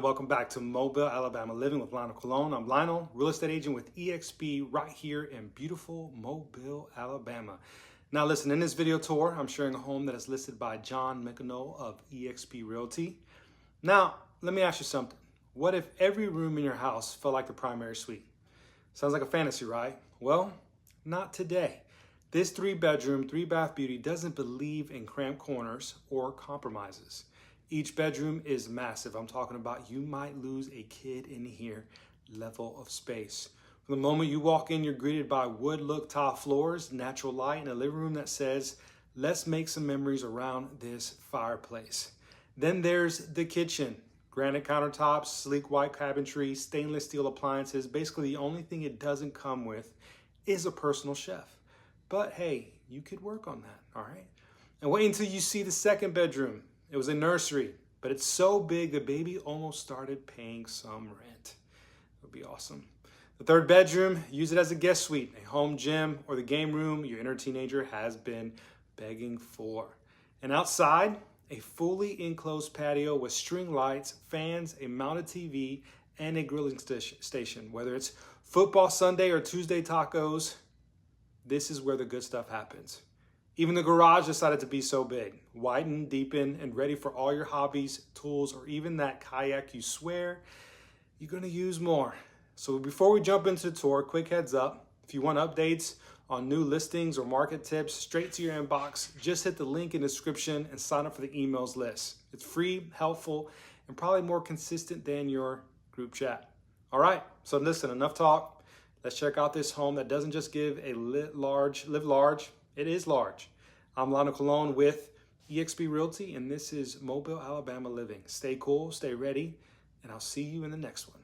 welcome back to Mobile, Alabama Living with Leonel Colon. I'm Lionel, real estate agent with EXP right here in beautiful Mobile, Alabama. Now listen, in this video tour, I'm sharing a home that is listed by John McNichol of EXP Realty. Now, let me ask you something. What if every room in your house felt like the primary suite? Sounds like a fantasy, right? Well, not today. This 3-bedroom, 3-bath beauty doesn't believe in cramped corners or compromises. Each bedroom is massive. I'm talking about you might lose a kid in here level of space. From the moment you walk in, you're greeted by wood look tile floors, natural light, and a living room that says, let's make some memories around this fireplace. Then there's the kitchen. Granite countertops, sleek white cabinetry, stainless steel appliances. Basically, the only thing it doesn't come with is a personal chef. But hey, you could work on that, all right? And wait until you see the second bedroom. It was a nursery, but it's so big the baby almost started paying some rent. It would be awesome. The third bedroom, use it as a guest suite, a home gym, or the game room your inner teenager has been begging for. And outside, a fully enclosed patio with string lights, fans, a mounted TV, and a grilling station. Whether it's football Sunday or Tuesday tacos, this is where the good stuff happens. Even the garage decided to be so big, widened, deepened, and ready for all your hobbies, tools, or even that kayak you swear you're gonna use more. So before we jump into the tour, quick heads up. If you want updates on new listings or market tips straight to your inbox, just hit the link in the description and sign up for the emails list. It's free, helpful, and probably more consistent than your group chat. All right, so listen, enough talk. Let's check out this home that doesn't just give a live large, it is large. I'm Leonel Colon with EXP Realty, and this is Mobile, Alabama Living. Stay cool, stay ready, and I'll see you in the next one.